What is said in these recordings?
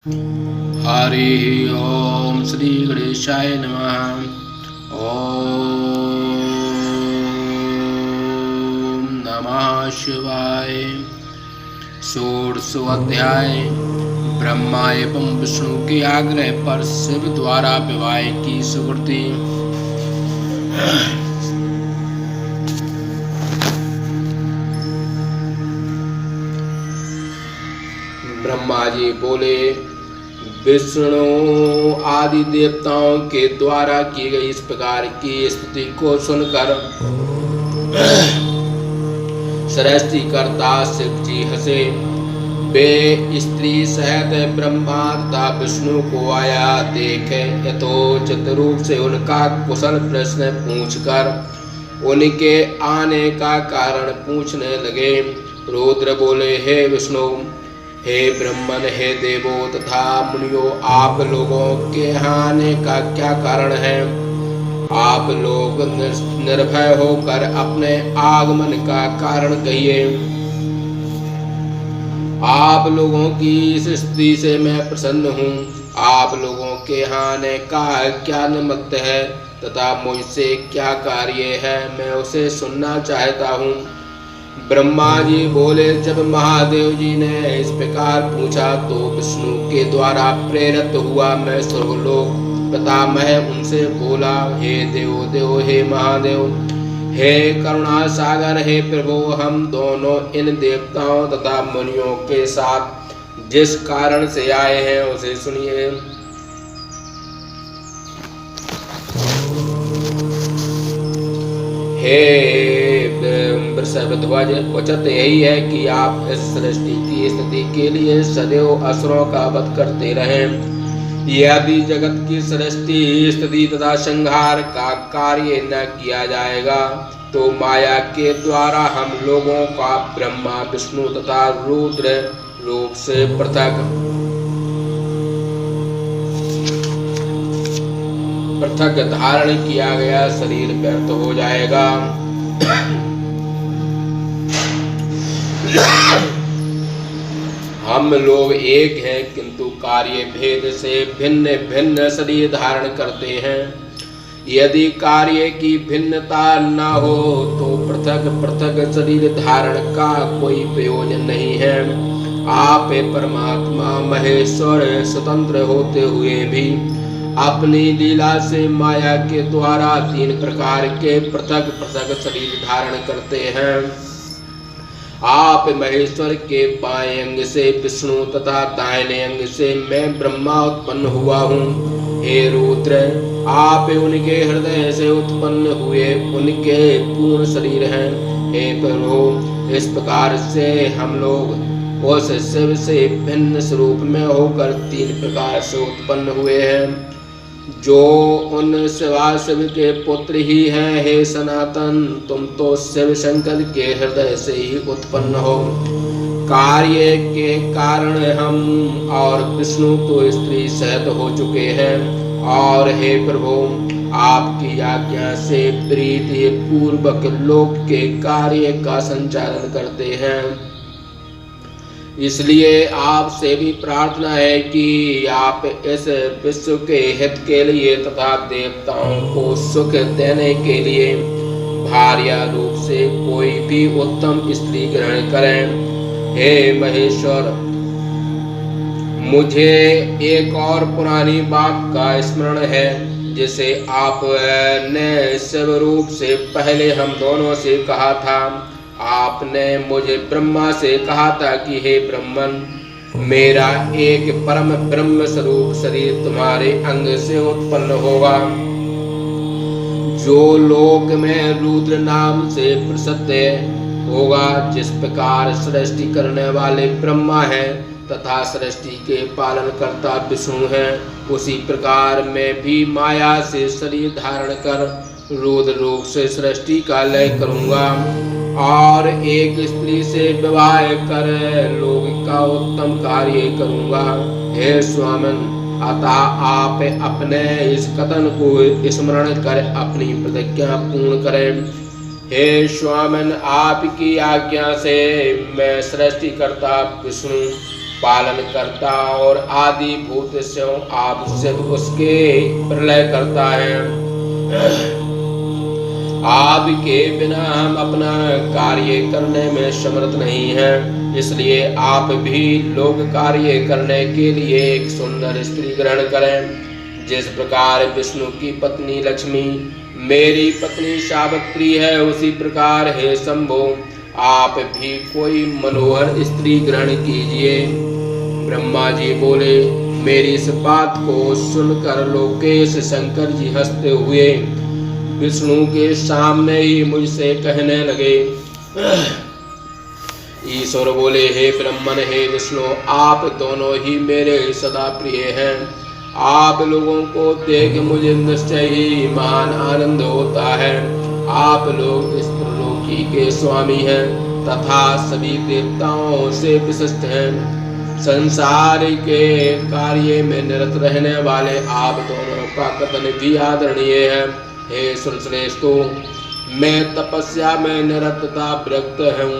हरि ओम श्री गणेशाय नमः। ओम नमः शिवाय। षोडशोऽध्याय। ब्रह्मा एवं विष्णु के आग्रह पर शिव द्वारा विवाह की सुकृति। ब्रह्मा जी बोले, विष्णु आदि देवताओं के द्वारा की गई इस प्रकार की स्तुति को सुनकर सृष्टिकर्ता शिव जी हंसे। वे स्त्री सहित ब्रह्मा तथा विष्णु को आया देखे यथोचित रूप से उनका कुशल प्रश्न पूछकर उनके आने का कारण पूछने लगे। रुद्र बोले, हे विष्णु, हे ब्रह्मन, हे देवो तथा मुनियो, आप लोगों के आने का क्या कारण है? आप लोग निर्भय होकर अपने आगमन का कारण कहिए। आप लोगों की इस स्तुति से मैं प्रसन्न हूँ। आप लोगों के आने का क्या निमित्त है तथा मुझसे क्या कार्य है, मैं उसे सुनना चाहता हूँ। ब्रह्मा जी बोले, जब महादेव जी ने इस प्रकार पूछा तो विष्णु के द्वारा प्रेरित हुआ मैं स्वर्गलोक पितामह उनसे बोला, हे देव, हे महादेव, हे करुणा सागर, हे प्रभु, हम दोनों इन देवताओं तथा मुनियों के साथ जिस कारण से आए हैं उसे सुनिए। हे वृषभध्वज, उचित यही है कि आप इस सृष्टि की स्थिति के लिए सदैव असुरों का वध करते रहें। यदि जगत की सृष्टि स्थिति तथा संहार का कार्य न किया जाएगा तो माया के द्वारा हम लोगों का ब्रह्मा विष्णु तथा रुद्र रूप से पृथक धारण किया गया शरीर व्यर्थ हो जाएगा। हम लोग एक हैं किंतु कार्य भेद से भिन्न भिन्न शरीर धारण करते हैं। यदि कार्य की भिन्नता न हो तो पृथक पृथक शरीर धारण का कोई प्रयोजन नहीं है। आप परमात्मा महेश्वर स्वतंत्र होते हुए भी अपनी लीला से माया के द्वारा तीन प्रकार के पृथक पृथक शरीर धारण करते हैं। आप महेश्वर के बाएं अंग से विष्णु तथा दाहिने अंग से मैं ब्रह्मा उत्पन्न हुआ हूँ। हे रुद्र, आप उनके हृदय से उत्पन्न हुए उनके पूर्ण शरीर हैं। हे प्रभु, इस प्रकार से हम लोग उस शिव से भिन्न स्वरूप में होकर तीन प्रकार से उत्पन्न हुए हैं, जो उन शिवाशिव के पुत्र ही हैं। हे सनातन, तुम तो शिव शंकर के हृदय से ही उत्पन्न हो। कार्य के कारण हम और विष्णु तो स्त्री सहित हो चुके हैं। और हे प्रभु, आपकी आज्ञा से प्रीति पूर्वक लोक के कार्य का संचालन करते हैं। इसलिए आपसे भी प्रार्थना है कि आप इस विश्व के हित के लिए तथा देवताओं को सुख देने के लिए भार्या रूप से कोई भी उत्तम स्त्री ग्रहण करें। हे महेश्वर, मुझे एक और पुरानी बात का स्मरण है जिसे आपने शिव रूप से पहले हम दोनों से कहा था। आपने मुझे ब्रह्मा से कहा था कि हे ब्रह्मन, मेरा एक परम ब्रह्म स्वरूप शरीर तुम्हारे अंग से उत्पन्न होगा, जो लोक में रुद्र नाम से प्रसिद्ध होगा। जिस प्रकार सृष्टि करने वाले ब्रह्मा हैं तथा सृष्टि के पालन करता विष्णु हैं, उसी प्रकार मैं भी माया से शरीर धारण कर रुद्र रूप से सृष्टि का लय करूंगा और एक स्त्री से विवाह कर लोक का उत्तम कार्य करूंगा। हे स्वामिन, अतः आप अपने इस कथन को स्मरण कर अपनी प्रतिज्ञा पूर्ण करें। हे स्वामिन, आपकी आज्ञा से मैं सृष्टिकर्ता विष्णु पालन करता और आदि भूत से आप से उसके प्रलय करता है। आपके बिना हम अपना कार्य करने में समर्थ नहीं हैं, इसलिए आप भी लोक कार्य करने के लिए एक सुंदर स्त्री ग्रहण करें। जिस प्रकार विष्णु की पत्नी लक्ष्मी मेरी पत्नी सावित्री है, उसी प्रकार हे शंभो आप भी कोई मनोहर स्त्री ग्रहण कीजिए। ब्रह्मा जी बोले, मेरी इस बात को सुनकर लोकेश शंकर जी हंसते हुए विष्णु के सामने ही मुझसे कहने लगे। ईश्वर बोले, हे ब्रह्मन हे विष्णु, आप दोनों ही मेरे सदा प्रिय हैं। आप लोगों को देख मुझे निश्चय ही महान आनंद होता है। आप लोग इस त्रिलोकी के स्वामी हैं तथा सभी देवताओं से विशिष्ट हैं। संसार के कार्य में निरत रहने वाले आप दोनों का कथन भी आदरणीय है। हे सुरश्रेष्ठो, मैं तपस्या में निरत तथा विरक्त हूँ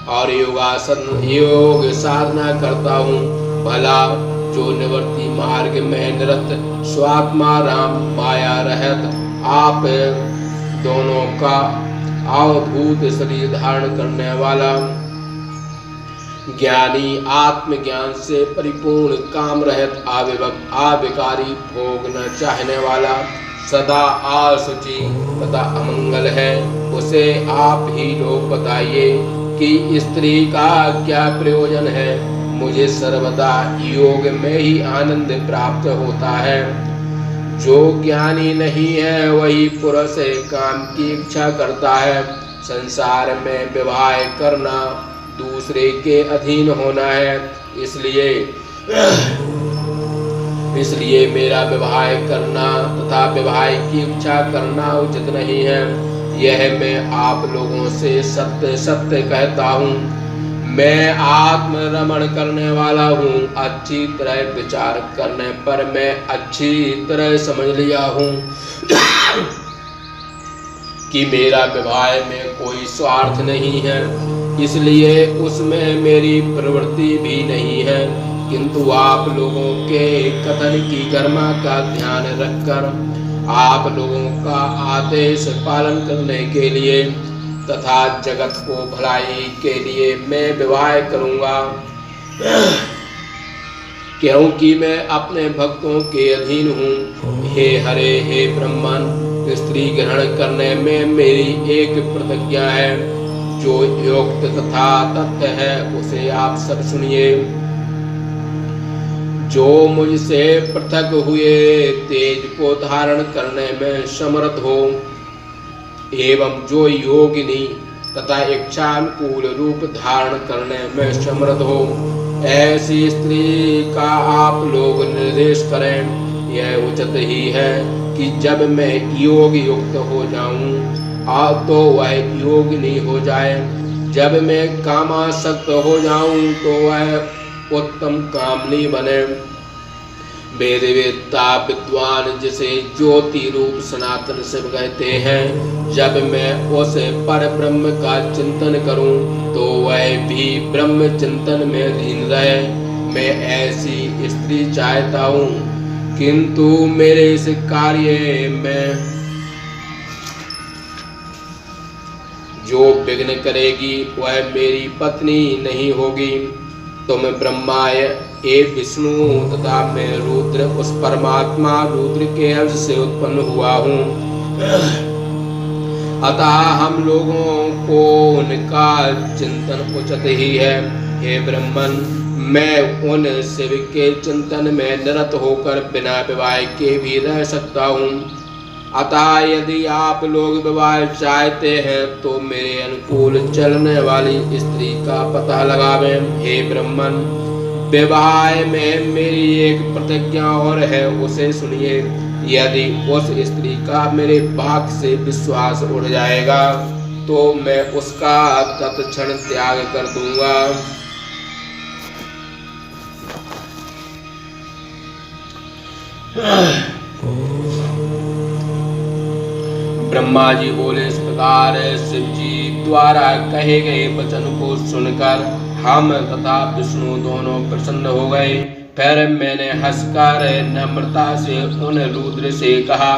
और योग साधना करता हूँ। भला जो निवृत्ति मार्ग में निरत स्वात्मा राम माया रहत आप दोनों का अवधूत शरीर धारण करने वाला ज्ञानी, आत्मज्ञान से परिपूर्ण, काम रहित, आविकारी, भोग न चाहने वाला, सदा असुचि तथा अमंगल है, उसे आप ही लोग बताइए कि स्त्री का क्या प्रयोजन है। मुझे सर्वदा योग में ही आनंद प्राप्त होता है। जो ज्ञानी नहीं है वही पुरुष काम की इच्छा करता है। संसार में विवाह करना दूसरे के अधीन होना है, इसलिए मेरा विवाह करना तथा विवाह की इच्छा करना उचित नहीं है। यह मैं आप लोगों से सत्य सत्य कहता हूँ। मैं आत्म रमण करने वाला हूँ। अच्छी तरह विचार करने पर मैं अच्छी तरह समझ लिया हूँ कि मेरा विवाह में कोई स्वार्थ नहीं है, इसलिए उसमें मेरी प्रवृत्ति भी नहीं है। किंतु आप लोगों के कथन की गरिमा का ध्यान रखकर आप लोगों का आदेश पालन करने के लिए तथा जगत को भलाई के लिए मैं विवाह करूंगा, क्योंकि मैं अपने भक्तों के अधीन हूँ। हे हरे, हे ब्रह्मन, स्त्री ग्रहण करने में मेरी एक प्रतिज्ञा है, जो योक्त तथा तथ्य है उसे आप सब सुनिए। जो मुझसे पृथक हुए तेज को धारण करने में समर्थ हो एवं जो योगिनी तथा इच्छानुकूल रूप धारण करने में समर्थ हो, ऐसी स्त्री का आप लोग निर्देश करें। यह उचित ही है कि जब मैं योग युक्त हो जाऊं तो वह योगिनी हो जाए, जब मैं कामासक्त हो जाऊं तो वह उत्तम कामनी बने। वेद वेत्ता विद्वान जिसे ज्योति रूप सनातन शिव कहते हैं, जब मैं उस पर ब्रह्म का चिंतन करूं तो वह भी ब्रह्म चिंतन में लीन रहे। मैं ऐसी स्त्री चाहता हूं, किंतु मेरे इस कार्य में जो विघ्न करेगी वह मेरी पत्नी नहीं होगी। तुम ब्रह्मा ए विष्णु तथा मैं रुद्र उस परमात्मा रुद्र के अंश से उत्पन्न हुआ हूँ, अतः हम लोगों को उनका चिंतन उचित ही है। हे ब्रह्मन, मैं उन शिव के चिंतन में निरत होकर बिना विवाह के भी रह सकता हूँ। अतः यदि आप लोग विवाह चाहते हैं तो मेरे अनुकूल चलने वाली स्त्री का पता लगावें। हे ब्रह्मन, विवाह में मेरी एक प्रतिज्ञा और है, उसे सुनिए। यदि उस स्त्री का मेरे वाक से विश्वास उड़ जाएगा तो मैं उसका तत्क्षण त्याग कर दूंगा। ब्रह्मा जी बोले, इस प्रकार शिव जी द्वारा कहे गए वचन को सुनकर हम तथा विष्णु दोनों प्रसन्न हो गए। फिर मैंने हंसकर नम्रता से उन रुद्र से कहा,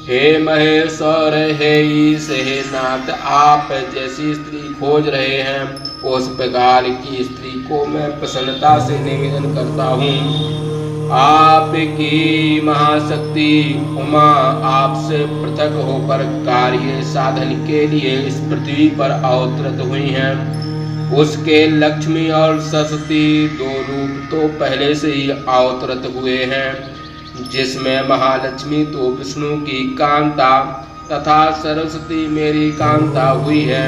हे महेश्वर, हे ईश, हे नाथ, आप जैसी स्त्री खोज रहे हैं उस प्रकार की स्त्री को मैं प्रसन्नता से निवेदन करता हूँ। आपकी महाशक्ति उमा आपसे पृथक होकर कार्य साधन के लिए इस पृथ्वी पर अवतरित हुई हैं। उसके लक्ष्मी और सरस्वती दो रूप तो पहले से ही अवतरित हुए हैं, जिसमें महालक्ष्मी तो विष्णु की कांता तथा सरस्वती मेरी कांता हुई है।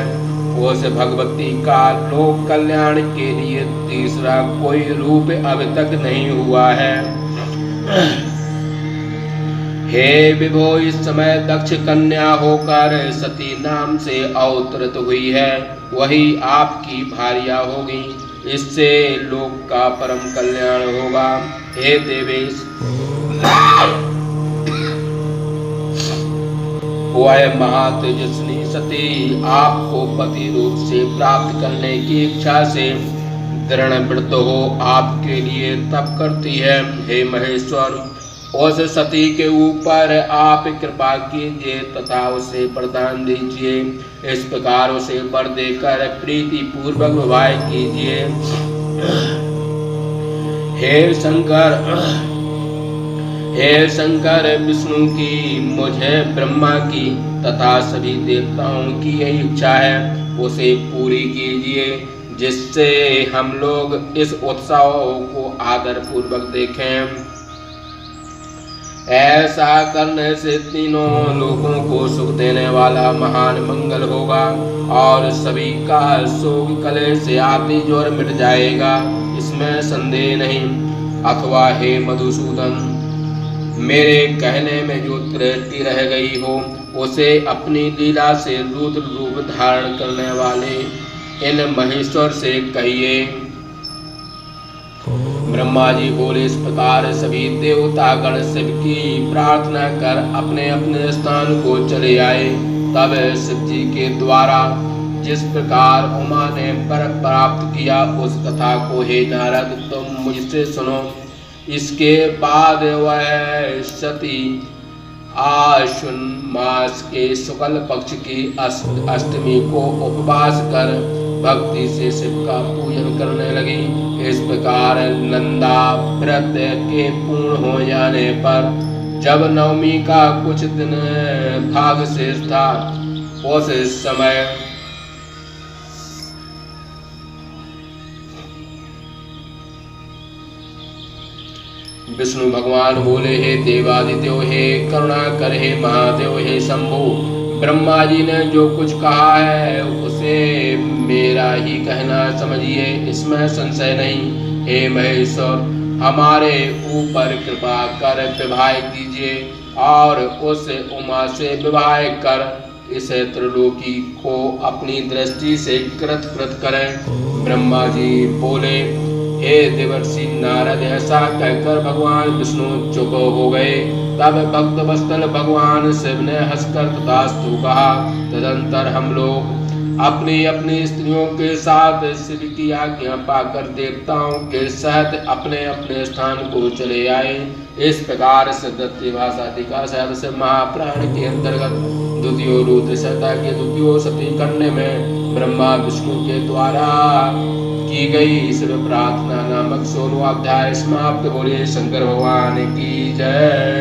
उस भगवती का लोक कल्याण के लिए तीसरा कोई रूप अभी तक नहीं हुआ है। हे विभो, इस समय दक्ष कन्या होकर सती नाम से अवतरित हुई है, वही आपकी भार्या होगी। इससे लोक का परम कल्याण होगा। हे देवेश, वह महातेजस्वी सती आपको पति रूप से प्राप्त करने की इच्छा से दृढ़ हो आपके लिए तप करती है। हे महेश्वर, उस सती के ऊपर आप कृपा कीजिए तथा उसे वरदान दीजिए। इस प्रकार उसे वर देकर प्रीति पूर्वक विवाह कीजिए। हे शंकर, विष्णु की, मुझे ब्रह्मा की तथा सभी देवताओं की यही इच्छा है, उसे पूरी कीजिए, जिससे हम लोग इस उत्सव को आदर पूर्वक देखें। ऐसा करने से तीनों लोगों को सुख देने वाला महान मंगल होगा और सभी का शोक कलेश से आदि ज्वर मिट जाएगा, इसमें संदेह नहीं। अथवा हे मधुसूदन, मेरे कहने में जो त्रुटि रह गई हो उसे अपनी लीला से रुद्र रूप धारण करने वाले इन महेश्वर से कहिए। ब्रह्मा जी बोले, इस प्रकार सभी देवता गण शिव की प्रार्थना कर अपने अपने स्थान को चले आए। तब शिव जी के द्वारा जिस प्रकार उमा ने पर प्राप्त किया उस कथा को हे नारद तुम मुझसे सुनो। इसके बाद वह सती आश्विन मास के शुक्ल पक्ष की अष्टमी को उपवास कर भक्ति से शिव का पूजन करने लगी। इस प्रकार नंदा व्रत के पूर्ण हो जाने पर जब नवमी का कुछ दिन भाग शेष था, उस समय विष्णु भगवान बोले, हे देवादित्यो, हे करुणाकर, हे महादेव, हे शंभु, ब्रह्मा जी ने जो कुछ कहा है उसे मेरा ही कहना समझिए, इसमें संशय नहीं। हे महेश्वर, हमारे ऊपर कृपा कर विवाह कीजिए और उस उमा से विवाह कर इस त्रिलोकी को अपनी दृष्टि से कृत करें। ब्रह्मा जी बोले, हे देवर्षि नारद, ऐसा कहकर भगवान विष्णु चुप हो गए। तब भक्त वत्सल भगवान शिव ने हंसकर तथास्तु कहा। तदंतर हम लोग अपनी अपनी स्त्रियों के साथ शिव की आज्ञा पाकर देवताओं के सहित अपने अपने स्थान को चले आए। इस प्रकार सिद्धति भाषा टीका से महापुराण के अंतर्गत द्वितीय रुद्र संहिता के द्वितीय सती खंड में ब्रह्मा विष्णु के द्वारा की गई शिव प्रार्थना नामक 16वां अध्याय समाप्त। बोले शंकर भगवान की जय।